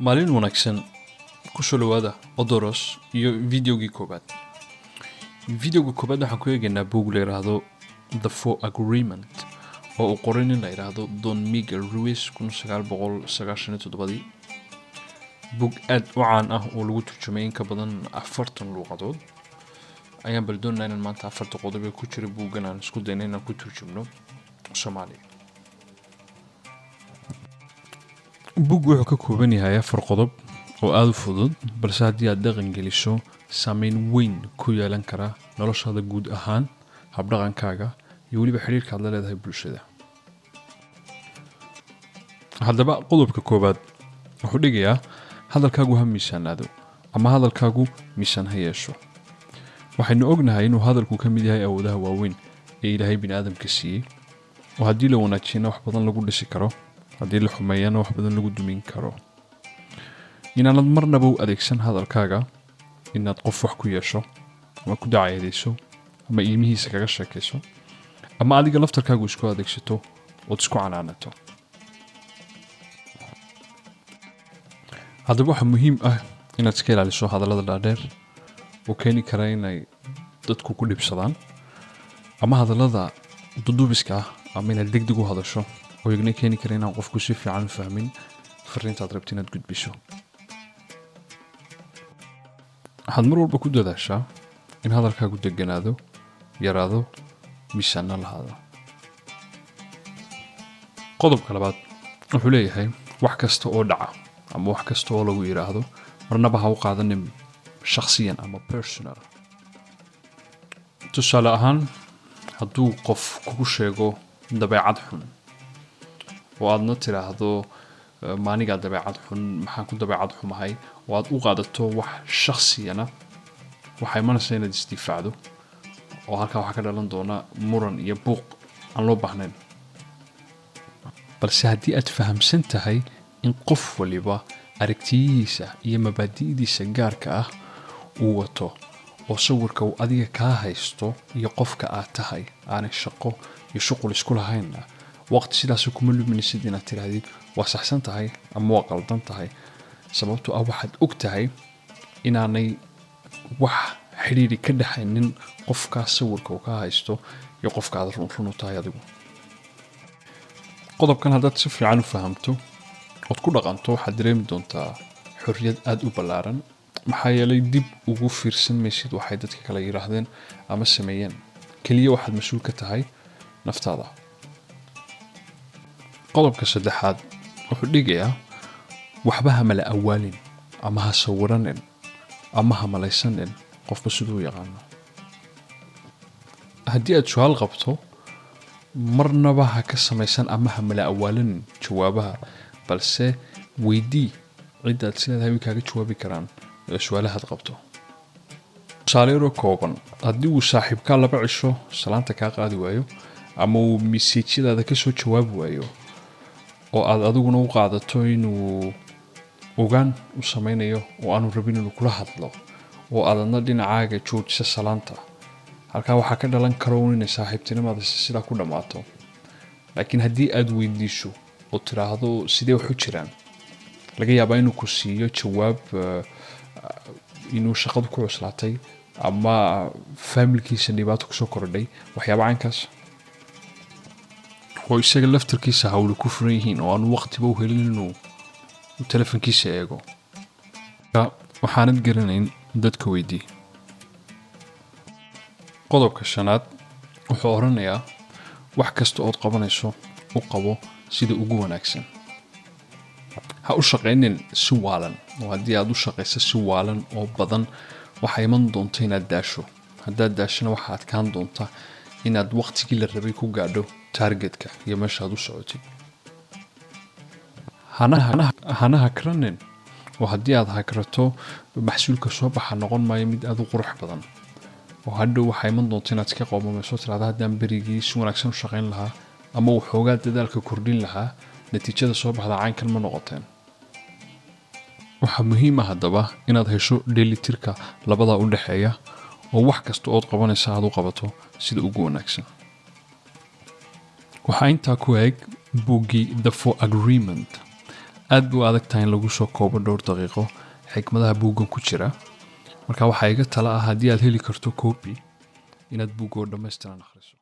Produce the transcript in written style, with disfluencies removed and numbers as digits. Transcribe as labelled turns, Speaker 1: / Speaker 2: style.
Speaker 1: maalin wanaagsan ku soo dhawaada odoros iyo videogii koobaad waxaan ku eegaynaa buug la yidhaahdo The Four Agreement oo uu qoray nin la yidhaahdo Don Miguel Ruiz 1997 buug aad u caan ah oo lagu turjumay in ka badan 40 luuqadood ayaan bal doonaa inaan maanta 4 qodob ee ku jira buuggan aan isku dayna inaan ku turjumno Soomaaliya. buuggu wuxuu ka kooban yahay 4 qodob oo aad u fudud balse haddii aad dhaqan geliso saameyn weyn ku yeelan kara noloshaada guud ahaan habdhaqankaaga iyo weliba xiriirka aad la leedahay bulshada. haddaba qodobka koobaad wuxuu dhigayaa hadalkaagu ha miisaanaado ama hadalkaagu miisaan ha yeesho. waxaynu ognahay inuu hadalku ka mid yahay awoodaha waaweyn ee ilaahay bini'aadamka siiyey oo haddii la wanaajiyana wax badan lagu dhisi karo haddii la xumeeyana wax badan lagu dumin karo. inaanad marnaba u adeegsan hadalkaaga inaad qof wax ku yeesho ama ku dacaydayso ama iimihiisa kaga sheekayso ama adiga laftarkaagu isku adeegsato ood isku canaanato. haddaba waxaa muhiim ah inaad iska ilaaliso hadallada dhaadheer oo keeni kara inay dadku ku dhibsadaan ama hadallada dudubiska ah ama inaad degdeg u hadasho oo igna keeni kara inaan qofku si fiican u fahmin fariintaad rabto inaad gudbiso. waxaad mar walba ku dadaashaa in hadalkaagu deganaado yaraado miisaanna lahaado. qodobka labaad wuxuu leeyahay wax kasta oo dhaca ama wax kasta oo lagu yidhaahdo marnaba ha u qaadanin shakhsiyan ama personal. tusaale ahaan hadduu qof kugu sheego dabeecad xun oo aadna tiraahdo maanigaa dabeecad xun maxaan ku dabeecad xumahay oo aad u qaadato wax shakhsiyana waxay imanaysaa inaad isdifaacdo oo halkaa waxaa ka dhalan doona muran iyo buuq aan loo baahnayn. balse haddii aad fahamsan tahay in qof waliba aragtiyihiisa iyo mabaadi'diisa gaarka ah uu wato oo sawirka uu adiga kaa haysto iyo qofka aad tahay aanay shaqo iyo shuqul isku lahaynna waqti sidaas kuma luminaysid inaad tirahdid waa saxsan tahay ama waa qaldan tahay sababtoo ah waxaad og tahay inaanay wax xidhiiri ka dhaxaynin qofkaas sawirka uu kaa haysto iyo qofka aad run u tahay adigu. qodobkan haddaad si fiican u fahamto ood ku dhaqanto waxaad dareemi doontaa xorriyad aad u ballaaran maxaa yeelay dib ugu fiirsan maysid waxay dadka kale yidhaahdeen ama sameeyeen keliya waxaad mas-uul ka tahay naftaada. qodobka saddexaad wuxuu dhigayaa waxba ha mala awaalin ama ha sawiranin ama ha malaysanin qofba siduu yaqaano. haddii aad su-aal qabto marnaba ha ka samaysan ama ha mala awaalinin jawaabaha balse weydii ciddaad sileedahay way kaaga jawaabi karaan su-aalahaad qabto. tusaale yaroo kooban haddii uu saaxiibkaa 2 cisho salaanta kaa qaadi waayo ama uu message-yadaada ka soo jawaabi waayo oo aad adiguna u qaadato inuu ogaan u samaynayo oo aanu rabin inuu kula hadlo oo aadadna dhinacaaga joojisa salaanta halkaa waxaa ka dhalan karo inay saaxiibtinimada sidaa ku dhammaato. laakiin haddii aad weydiiso oo tiraahdo sidee wax u jiraan laga yaabaa inuu ku siiyo jawaab inuu shaqadu ku cuslaatay ama faamilkiisa dhibaato kusoo kordhay waxyaaba caynkaas oo isaga laftarkiisa hawli ku furan yihiin oo aanu waqtiba u helin inuu telefonkiisa eego waxaanad garanayn dadka weydii. qodobka 5aad wuxuu oranayaa wax kasta ood qabanayso u qabo sida ugu wanaagsan. ha u shaqaynin si waalan oo haddii aad u shaqayso si waalan oo badan waxaa iman doonta inaad daasho haddaad daashana waxaa adkaan doonta inaad waqtigii la rabay ku gaadho taargetka iyo meeshaad u socotid. hana hakranin oo haddii aad hakrato maxsuulka soo baxa noqon maayo mid aad u qurux badan oo hadhow waxaa iman doonta inaad iska qoomamayso tiraahdo haddaan berigii si wanaagsan u shaqayn lahaa ama waxoogaa dadaalka kordhin lahaa natiijada soo baxda caynkan ma noqoteen. waxaa muhiim ah haddaba inaad hesho dheelitirka labadaa u dhexeeya oo wax kasta ood qabanaysa aad u qabato sida ugu wanaagsan. waxaa intaa ku eeg buuggii The Four Agreement aad buu adag tahay in lagu soo koobo dhowr daqiiqo xikmadaha buuggan ku jira. Marka waxaa iga tala ah haddii aad heli karto copy inaad buugga oo dhammaystiran akhriso.